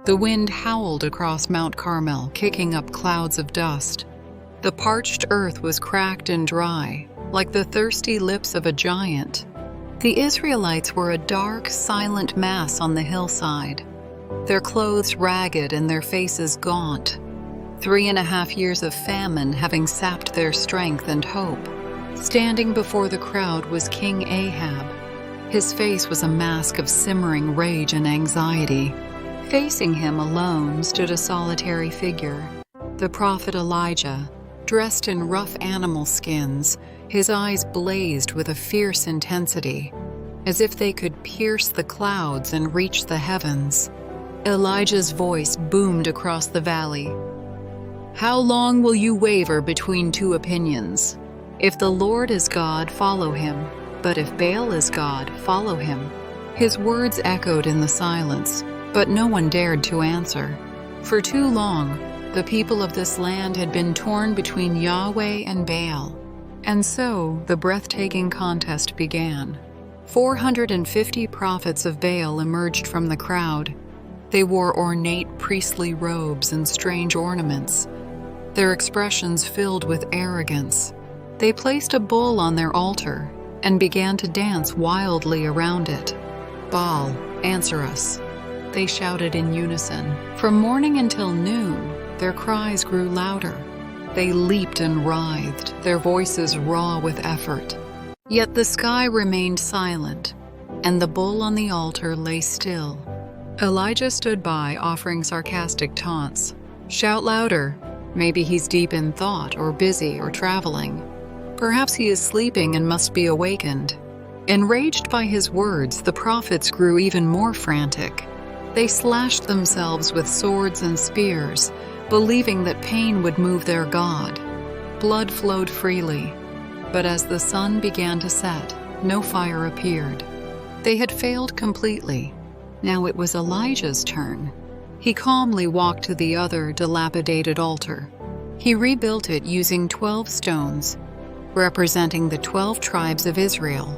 The wind howled across Mount Carmel, kicking up clouds of dust. The parched earth was cracked and dry, like the thirsty lips of a giant. The Israelites were a dark, silent mass on the hillside, their clothes ragged and their faces gaunt, 3.5 years of famine having sapped their strength and hope. Standing before the crowd was King Ahab. His face was a mask of simmering rage and anxiety. Facing him alone stood a solitary figure, the prophet Elijah, dressed in rough animal skins. His eyes blazed with a fierce intensity, as if they could pierce the clouds and reach the heavens. Elijah's voice boomed across the valley. "How long will you waver between two opinions? If the Lord is God, follow him. But if Baal is God, follow him." His words echoed in the silence, but no one dared to answer. For too long, the people of this land had been torn between Yahweh and Baal. And so the breathtaking contest began. 450 prophets of Baal emerged from the crowd. They wore ornate priestly robes and strange ornaments, their expressions filled with arrogance. They placed a bull on their altar and began to dance wildly around it. "Baal, answer us," they shouted in unison. From morning until noon, their cries grew louder. They leaped and writhed, their voices raw with effort. Yet the sky remained silent, and the bull on the altar lay still. Elijah stood by, offering sarcastic taunts. "Shout louder. Maybe he's deep in thought, or busy, or traveling. Perhaps he is sleeping and must be awakened." Enraged by his words, the prophets grew even more frantic. They slashed themselves with swords and spears, believing that pain would move their God. Blood flowed freely, but as the sun began to set, no fire appeared. They had failed completely. Now it was Elijah's turn. He calmly walked to the other dilapidated altar. He rebuilt it using 12 stones, representing the 12 tribes of Israel.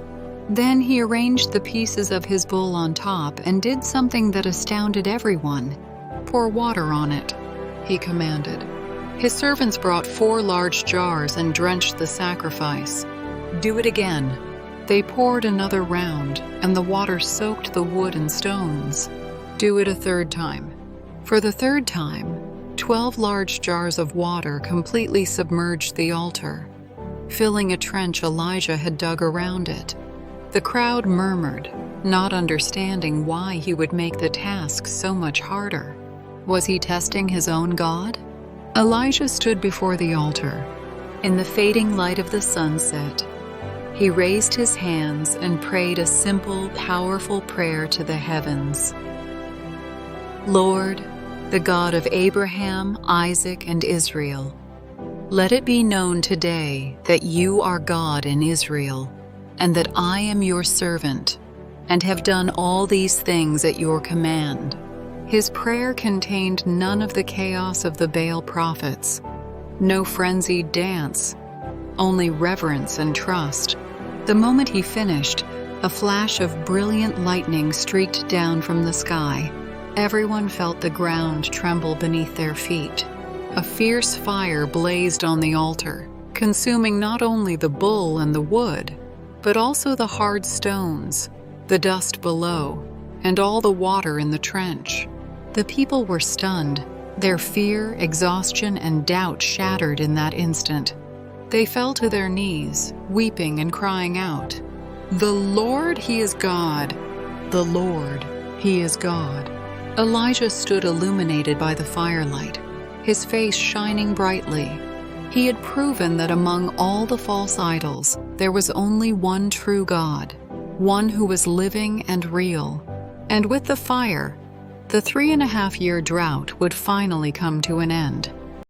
Then he arranged the pieces of his bull on top and did something that astounded everyone. "Pour water on it," he commanded. His servants brought 4 large jars and drenched the sacrifice. "Do it again." They poured another round, and the water soaked the wood and stones. "Do it a 3rd time." For the 3rd time, 12 large jars of water completely submerged the altar, filling a trench Elijah had dug around it. The crowd murmured, not understanding why he would make the task so much harder. Was he testing his own God? Elijah stood before the altar. In the fading light of the sunset, he raised his hands and prayed a simple, powerful prayer to the heavens. "Lord, the God of Abraham, Isaac, and Israel, let it be known today that you are God in Israel, and that I am your servant, and have done all these things at your command." His prayer contained none of the chaos of the Baal prophets, no frenzied dance, only reverence and trust. The moment he finished, a flash of brilliant lightning streaked down from the sky. Everyone felt the ground tremble beneath their feet. A fierce fire blazed on the altar, consuming not only the bull and the wood, but also the hard stones, the dust below, and all the water in the trench. The people were stunned, their fear, exhaustion, and doubt shattered in that instant. They fell to their knees, weeping and crying out, "The Lord, He is God! The Lord, He is God!" Elijah stood illuminated by the firelight, his face shining brightly. He had proven that among all the false idols, there was only one true God, one who was living and real. And with the fire, the 3.5-year drought would finally come to an end.